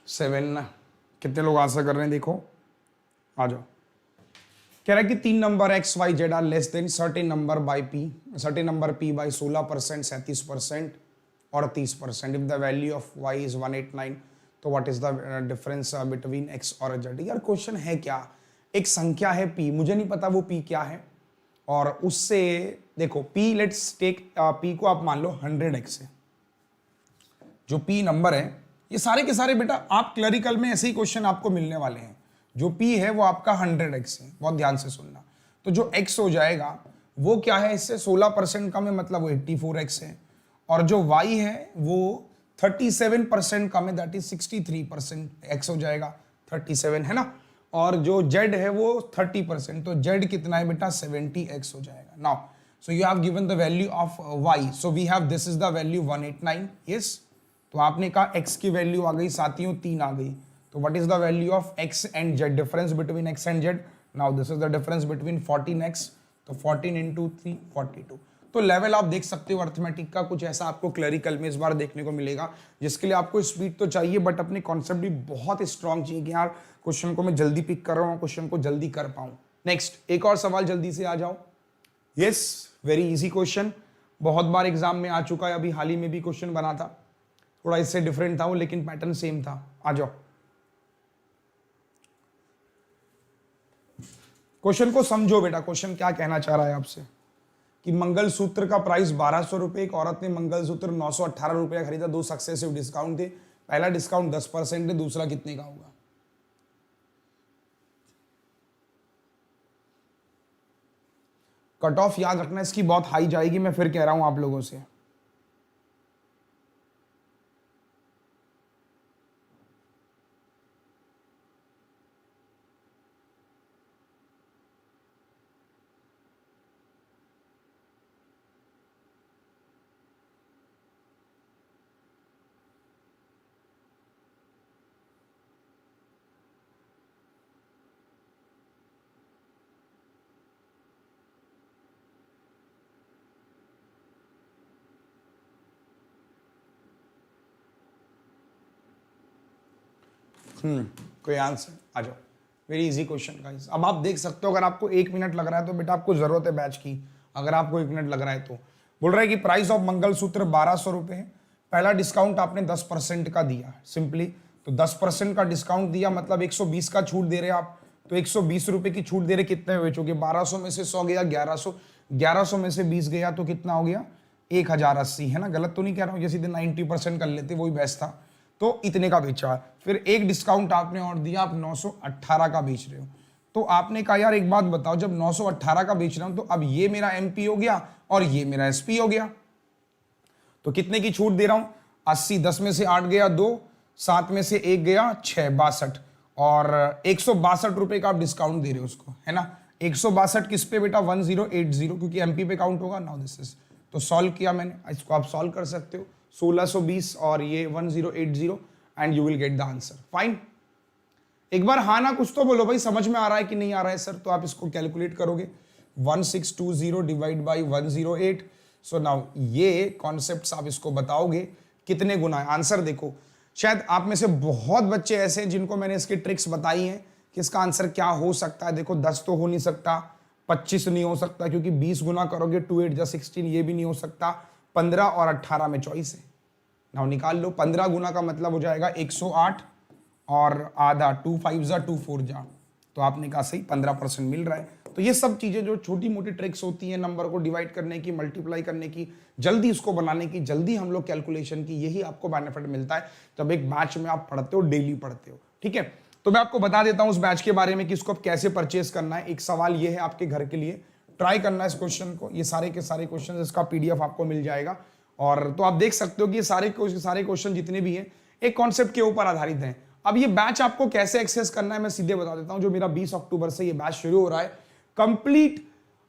[SPEAKER 3] सेवन ना, कितने लोग आंसर कर रहे हैं देखो, आ जाओ। कह रहा है कि 3 number X Y Z are less than certain number by P, certain number P by 16%, 37% और 30%। If the value of Y is 189, तो what is the difference between X और जेड। यार क्वेश्चन है क्या, एक संख्या है पी, मुझे नहीं पता वो पी क्या है, और उससे देखो पी, लेट्स टेक पी को आप मान लो 100x है, जो पी नंबर है, ये सारे के सारे बेटा आप क्लरिकल में ऐसे ही क्वेश्चन आपको मिलने वाले हैं। जो p है वो आपका 100x है, बहुत ध्यान से सुनना। तो जो x हो जाएगा वो क्या है, इससे 16% कम है, मतलब वो 84x है, और जो y है वो 37% कम है, दैट इज 63%, x हो जाएगा 37, है ना, और जो z है वो 30%, तो z कितना है बेटा 70x हो जाएगा। Now so you have given the value of y, so we have, this is the value 189, yes. तो आपने कहा x की वैल्यू आ गई साथियों 3 आ गई, तो what is the value of x and z, difference between x and z, now this is the difference between 14x, तो 14 into 3 42। तो लेवल आप देख सकते हो अर्थमेटिक का कुछ ऐसा आपको क्लरिकल में इस बार देखने को मिलेगा, जिसके लिए आपको स्पीड तो चाहिए बट अपने कॉन्सेप्ट भी बहुत स्ट्रांग चाहिए कि यार क्वेश्चन को मैं जल्दी पिक कर रहा हूँ, क्वेश्चन को जल्दी कर पाऊं। नेक्स्ट एक और सवाल जल्दी से आ जाओ। यस, वेरी इजी क्वेश्चन, बहुत बार एग्जाम में आ चुका है, अभी हाल ही में भी क्वेश्चन बना था, थोड़ा इससे डिफरेंट था वो लेकिन पैटर्न सेम था। आ जाओ, क्वेश्चन को समझो बेटा। क्वेश्चन क्या कहना चाह रहा है आपसे कि मंगलसूत्र का प्राइस 1200 रुपए, एक औरत ने मंगलसूत्र 918 रुपया खरीदा, 2 सक्सेसिव डिस्काउंट थे, पहला डिस्काउंट 10% है, दूसरा कितने का होगा? कट ऑफ याद रखना इसकी बहुत हाई जाएगी, मैं फिर कह रहा हूं आप लोगों से। कोई आंसर? आ जाओ, वेरी इजी क्वेश्चन गाइस। अब आप देख सकते हो अगर आपको 1 मिनट लग रहा है तो बेटा आपको जरूरत है बैच की, अगर आपको 1 मिनट लग रहा है तो। बोल रहा है कि प्राइस ऑफ मंगलसूत्र 1200 रुपए है, पहला डिस्काउंट आपने 10% का दिया सिंपली, तो 10% का डिस्काउंट दिया मतलब 120 का छूट दे रहे आप, तो 120 रुपए की छूट दे रहे, कितने बेचोगे? 1200 में से 100 गया 1100, 1100 में से 20 गया तो कितना हो गया? 1080 है ना, गलत तो नहीं कह रहा हूँ, ये सीधे 90% कर लेते वही बेस्ट था, तो इतने का बेचा। फिर एक डिस्काउंट आपने और दिया, आप 918 का बेच रहे हो, तो आपने कहा यार एक बात बताओ, जब 918 का बेच रहा हूं तो अब ये मेरा एमपी हो गया और ये मेरा एसपी हो गया, तो कितने की छूट दे रहा हूं? 80, 10 में से 8 गया 2, 7 में से 1 गया 6, 62, और 162 रुपए का आप डिस्काउंट दे रहे हो उसको, है ना। 162 किस पे बेटा? 1080, क्योंकि एमपी पे काउंट होगा। नाउ दिस इज, तो सॉल्व किया मैंने, इसको आप सॉल्व कर सकते हो, 1620 और ये 1080 and you will get the answer. Fine, एक बार हाँ ना कुछ तो बोलो भाई, समझ में आ रहा है कि नहीं आ रहा है सर? तो आप इसको कैलकुलेट करोगे, 1620 डिवाइड बाई 108, सो नाउ ये कॉन्सेप्ट्स आप इसको बताओगे कितने गुना है। आंसर देखो, शायद आप में से बहुत बच्चे ऐसे हैं जिनको मैंने इसकी ट्रिक्स बताई हैं कि इसका आंसर क्या हो सकता है। देखो 10 तो हो नहीं सकता, 25 नहीं हो सकता क्योंकि 20 गुना करोगे 2 8 जा 16, ये भी नहीं हो सकता, 15 और 18 में चॉइस है। नाउ निकाल लो, 15 गुना का मतलब हो जाएगा 108 और आधा, 2 5 जा 2 4 जा, तो आपने कहा सही 15% मिल रहा है। तो ये सब चीजें जो छोटी मोटी ट्रिक्स होती हैं नंबर को डिवाइड करने की, मल्टीप्लाई करने की, जल्दी इसको बनाने की, जल्दी हम लोग कैलकुलेशन की, यही आपको बेनिफिट मिलता है जब एक बैच में आप पढ़ते हो, डेली पढ़ते हो। ठीक है, तो मैं आपको बता देता हूं उस बैच के बारे में कि इसको कैसे परचेज करना है। एक सवाल ये है आपके घर के लिए, ट्राई करना है इस क्वेश्चन को, ये सारे के सारे क्वेश्चन, इसका पीडीएफ आपको मिल जाएगा। और तो आप देख सकते हो कि ये सारे क्वेश्चन जितने भी हैं एक कॉन्सेप्ट के ऊपर आधारित हैं। अब ये बैच आपको कैसे एक्सेस करना है मैं सीधे बता देता हूं। जो मेरा 20 अक्टूबर से ये बैच शुरू हो रहा है, कंप्लीट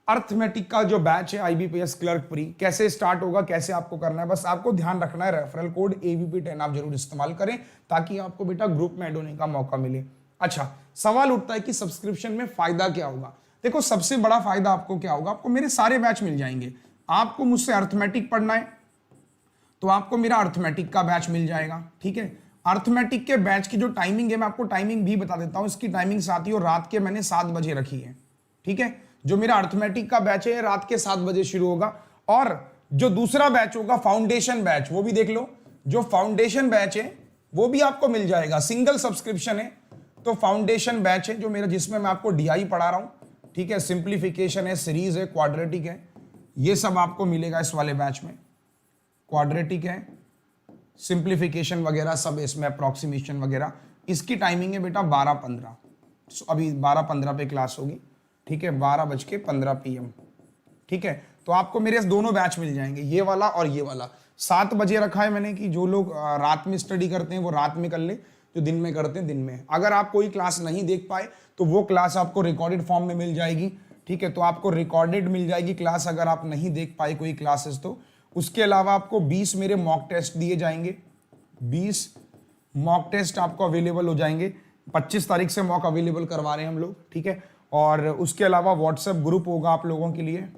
[SPEAKER 3] अर्थमेटिक का जो बैच है आईबीपीएस क्लर्क प्री, कैसे स्टार्ट होगा, कैसे आपको करना है, बस आपको ध्यान रखना है रेफरल कोड AVP10 आप जरूर इस्तेमाल करें ताकि आपको बेटा ग्रुप में ऐड होने का मौका मिले। अच्छा, सवाल उठता है कि सब्सक्रिप्शन में फायदा क्या होगा। देखो सबसे बड़ा फायदा आपको क्या होगा, आपको मेरे सारे बैच मिल जाएंगे। आपको मुझसे अर्थमेटिक पढ़ना है तो आपको मेरा अर्थमेटिक का बैच मिल जाएगा। ठीक है, अर्थमेटिक के बैच की जो टाइमिंग है मैं आपको टाइमिंग भी बता देता हूं। इसकी टाइमिंग साथियों रात के मैंने 7 बजे रखी है। ठीक है, जो मेरा अर्थमेटिक का बैच है रात के 7 बजे शुरू होगा, और जो दूसरा बैच होगा फाउंडेशन बैच, वो भी देख लो। जो फाउंडेशन बैच है वो भी आपको मिल जाएगा, सिंगल सब्सक्रिप्शन है। तो फाउंडेशन बैच है जो मेरा, जिसमें मैं आपको डीआई पढ़ा रहा हूं। ठीक है, सिंप्लीफिकेशन है, सीरीज है, क्वाड्रेटिक है, ये सब आपको मिलेगा इस वाले बैच में। क्वाड्रेटिक है, सिंप्लीफिकेशन वगैरह सब इसमें, अप्रॉक्सीमेशन वगैरह। इसकी टाइमिंग है बेटा 12:15, अभी 12:15 पे क्लास होगी। ठीक है, 12:15 PM। ठीक है, तो आपको मेरे दोनों बैच मिल जाएंगे, ये वाला और ये वाला। 7 बजे रखा है मैंने कि जो लोग रात में स्टडी करते हैं वो रात में कर ले, जो दिन में करते हैं दिन में। अगर आप कोई क्लास नहीं देख पाए तो वो क्लास आपको रिकॉर्डेड फॉर्म में मिल जाएगी। ठीक है, तो आपको रिकॉर्डेड मिल जाएगी क्लास अगर आप नहीं देख पाए कोई क्लासेस तो। उसके अलावा आपको 20 मेरे मॉक टेस्ट दिए जाएंगे, 20 मॉक टेस्ट आपको अवेलेबल हो जाएंगे। 25 तारीख से मॉक अवेलेबल करवा रहे हैं हम लोग, ठीक है। और उसके अलावा व्हाट्सएप ग्रुप होगा आप लोगों के लिए,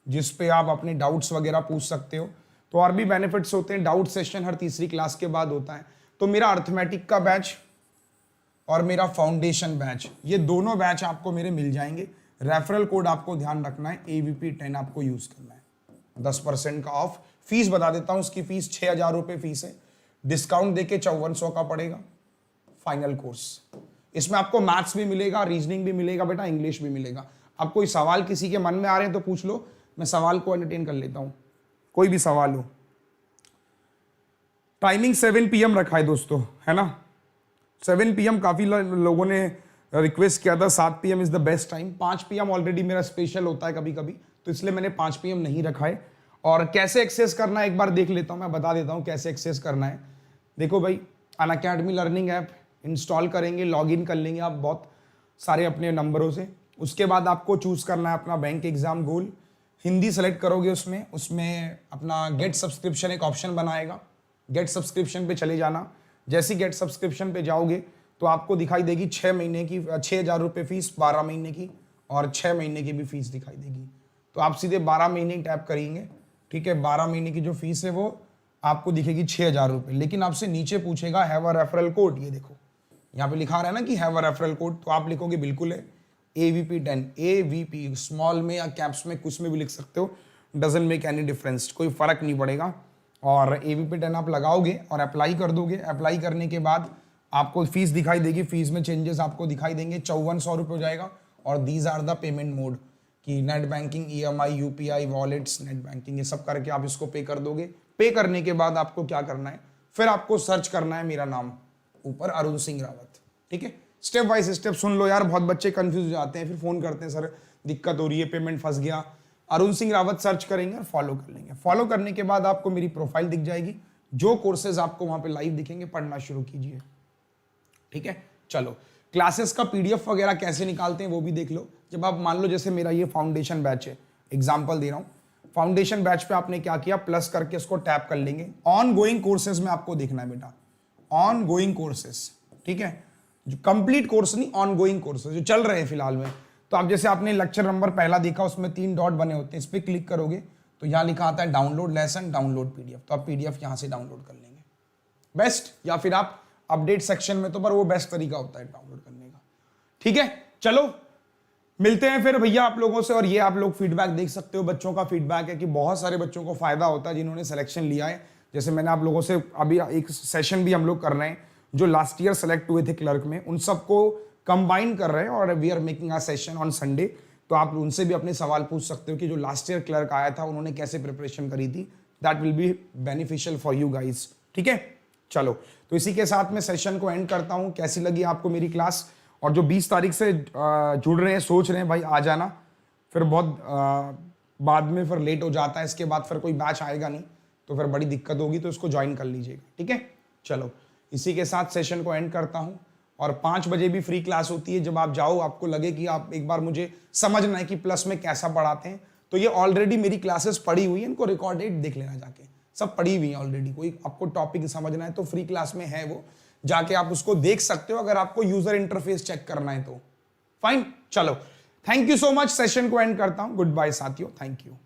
[SPEAKER 3] जिस पे आप अपने डाउट्स वगैरह पूछ सकते हो। तो और भी बेनिफिट्स होते हैं। डाउट सेशन हर तीसरी क्लास के बाद होता है। तो मेरा अर्थमेटिक का बैच और मेरा फाउंडेशन बैच, ये दोनों बैच आपको मेरे मिल जाएंगे। रेफरल कोड आपको ध्यान रखना है, AVP10 आपको यूज करना है, 10% का ऑफ। फीस बता देता हूं, इसकी फीस 6,000 रुपये फीस है। डिस्काउंट देके 5400 का पड़ेगा फाइनल कोर्स। इसमें आपको मैथ्स भी मिलेगा, रीजनिंग भी मिलेगा बेटा, इंग्लिश भी मिलेगा। अब कोई सवाल किसी के मन में आ रहे हैं तो पूछ लो, मैं सवाल को एंटरटेन कर लेता हूं, कोई भी सवाल हो। टाइमिंग 7 PM रखा है दोस्तों, है ना। 7 PM काफी लोगों ने रिक्वेस्ट किया था, 7 PM is the best time. 5 PM already मेरा स्पेशल होता है कभी कभी, तो इसलिए मैंने 5 PM नहीं रखा है। और कैसे एक्सेस करना है एक बार देख लेता हूं, मैं बता देता हूं कैसे एक्सेस करना है। देखो भाई, अनअकैडमी लर्निंग ऐप इंस्टॉल करेंगे, लॉगिन कर लेंगे आप बहुत सारे अपने नंबरों से। उसके बाद आपको चूज करना है अपना बैंक एग्जाम गोल, हिंदी सेलेक्ट करोगे, उसमें अपना गेट सब्सक्रिप्शन एक ऑप्शन बनाएगा, गेट सब्सक्रिप्शन पे चले जाना। जैसे ही गेट सब्सक्रिप्शन पे जाओगे तो आपको दिखाई देगी 6 महीने की 6,000 रुपये फीस, 12 महीने की और 6 महीने की भी फीस दिखाई देगी। तो आप सीधे 12 महीने टैप करेंगे, ठीक है। 12 महीने की जो फीस है वो आपको दिखेगी 6,000 रुपये। लेकिन आपसे नीचे पूछेगा हैव अ रेफरल कोड, ये देखो यहाँ पे लिखा रहा है ना कि हैव अ रेफरल कोड, तो आप लिखोगे बिल्कुल है AVP10, AVP स्मॉल में या कैप्स में कुछ में भी लिख सकते हो, डजंट मेक एनी डिफरेंस, कोई फर्क नहीं पड़ेगा। और AVP10 आप लगाओगे और अप्लाई कर दोगे। अप्लाई करने के बाद आपको फीस दिखाई देगी, फीस में चेंजेस आपको दिखाई देंगे, 5400 रुपये हो जाएगा। और these are the payment mode कि net banking, EMI, UPI, wallets, net banking, ये सब करके आप इसको पे कर दोगे। पे करने के बाद आपको क्या करना है, फिर आपको सर्च करना है मेरा नाम ऊपर, अरुण सिंह रावत, ठीक है। स्टेप बाय स्टेप सुन लो यार, बहुत बच्चे कंफ्यूज हो जाते हैं, फिर फोन करते हैं सर दिक्कत हो रही है, पेमेंट फंस गया। अरुण सिंह रावत सर्च करेंगे और फॉलो कर लेंगे। फॉलो करने के बाद आपको मेरी प्रोफाइल दिख जाएगी, जो कोर्सेज आपको वहां पे लाइव दिखेंगे, पढ़ना शुरू कीजिए, ठीक है। चलो, क्लासेस का PDF वगैरह कैसे निकालते हैं वो भी देख लो। जब आप मान लो जैसे मेरा ये फाउंडेशन बैच है, एग्जाम्पल दे रहा हूँ, फाउंडेशन बैच पे आपने क्या किया, प्लस करके इसको टैप कर लेंगे। ऑन गोइंग कोर्सेज में आपको देखना है बेटा, ऑन गोइंग कोर्सेज, ठीक है। जो कंप्लीट कोर्स नहीं, ऑन गोइंग कोर्सेज जो चल रहे हैं फिलहाल में। तो आप जैसे आपने लेक्चर नंबर पहला देखा, उसमें 3 डॉट बने होते हैं, इस पर क्लिक करोगे तो यहाँ लिखा आता है डाउनलोड लेसन, डाउनलोड PDF। तो आप PDF यहाँ से डाउनलोड कर लेंगे बेस्ट, या फिर आप अपडेट सेक्शन में, तो पर वो बेस्ट तरीका होता है डाउनलोड करने का, ठीक है। चलो मिलते हैं फिर भैया आप लोगों से। और ये आप लोग फीडबैक देख सकते हो, बच्चों का फीडबैक है कि बहुत सारे बच्चों को फायदा होता है जिन्होंने सिलेक्शन लिया है। जैसे मैंने आप लोगों से अभी एक सेशन भी हम लोग कर रहे हैं, जो लास्ट ईयर सेलेक्ट हुए थे क्लर्क में, उन सबको कंबाइन कर रहे हैं और we are making a session on Sunday. तो आप उनसे भी अपने सवाल पूछ सकते हो कि जो लास्ट ईयर क्लर्क आया था उन्होंने कैसे प्रिपरेशन करी थी। That will be beneficial for you guys, ठीक है। चलो, तो इसी के साथ मैं सेशन को एंड करता हूं। कैसी लगी आपको मेरी क्लास? और जो 20 तारीख से जुड़ रहे हैं, सोच रहे हैं भाई आ जाना, फिर बहुत बाद में फिर लेट हो जाता है, इसके बाद फिर कोई बैच आएगा नहीं तो फिर बड़ी दिक्कत होगी, तो इसको ज्वाइन कर लीजिएगा, ठीक है। चलो, इसी के साथ सेशन को एंड करता हूं। और 5 बजे भी फ्री क्लास होती है। जब आप जाओ, आपको लगे कि आप एक बार मुझे समझना है कि प्लस में कैसा पढ़ाते हैं, तो ये ऑलरेडी मेरी क्लासेस पढ़ी हुई है, इनको रिकॉर्डेड देख लेना जाके, सब पढ़ी हुई है ऑलरेडी। कोई आपको टॉपिक समझना है तो फ्री क्लास में है वो, जाके आप उसको देख सकते हो, अगर आपको यूजर इंटरफेस चेक करना है तो। फाइन, चलो, thank you so much. Session को एंड करता हूं। गुड बाय साथियों, थैंक यू।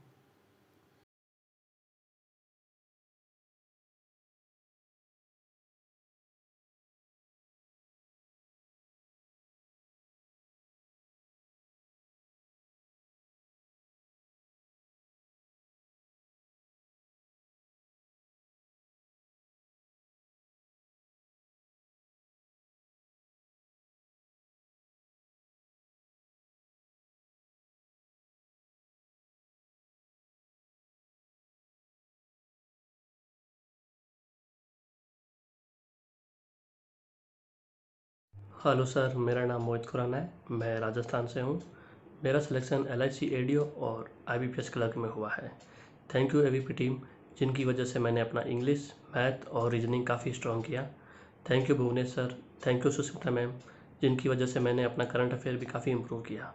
[SPEAKER 1] हेलो सर, मेरा नाम मोहित खुराना है, मैं राजस्थान से हूँ। मेरा सिलेक्शन LIC एडियो और IBPS क्लर्क में हुआ है। थैंक यू AVP टीम, जिनकी वजह से मैंने अपना इंग्लिश, मैथ और रीजनिंग काफ़ी स्ट्रॉन्ग किया। Thank you Bhuvnesh sir, thank you Sushmita ma'am, जिनकी वजह से मैंने अपना करंट अफेयर भी काफ़ी इम्प्रूव किया।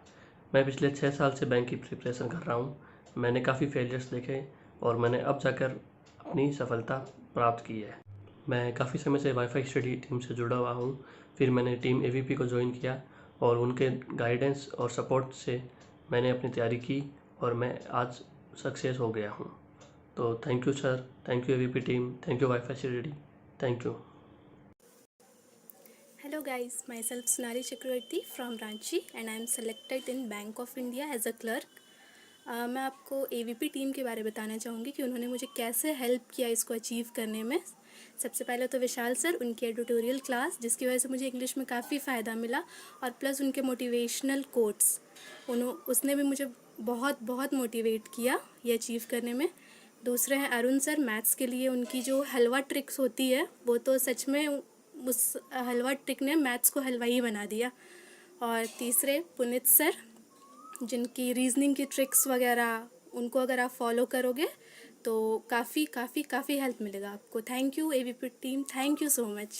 [SPEAKER 1] मैं पिछले 6 साल से बैंक की प्रिपरेशन कर रहा हूँ। मैंने काफ़ी फेलियर्स देखे और मैंने अब जाकर अपनी सफलता प्राप्त की है। मैं काफ़ी समय से वाईफाई स्टडी टीम से जुड़ा हुआ हूँ। फिर मैंने टीम एवीपी को ज्वाइन किया और उनके गाइडेंस और सपोर्ट से मैंने अपनी तैयारी की और मैं आज सक्सेस हो गया हूँ। तो thank you sir, thank you AVP team, thank you wifi study, thank you.
[SPEAKER 2] Hello guys, myself Sonali Chakravarti from Ranchi and I am selected in Bank of India as a clerk. मैं आपको AVP team के बारे में बताना चाहूँगी कि उन्होंने मुझे कैसे हेल्प किया इसको अचीव करने में। सबसे पहले तो विशाल सर, उनकी एडिटोरियल क्लास जिसकी वजह से मुझे इंग्लिश में काफ़ी फ़ायदा मिला, और प्लस उनके मोटिवेशनल कोट्स, उसने भी मुझे बहुत बहुत मोटिवेट किया ये अचीव करने में। दूसरे हैं अरुण सर, मैथ्स के लिए उनकी जो हलवा ट्रिक्स होती है वो तो सच में उस हलवा ट्रिक ने मैथ्स को हलवाई बना दिया। और तीसरे पुनीत सर, जिनकी रीजनिंग की ट्रिक्स वगैरह उनको अगर आप फॉलो करोगे तो काफ़ी काफ़ी काफ़ी हेल्प मिलेगा आपको। Thank you AVP team, thank you so much.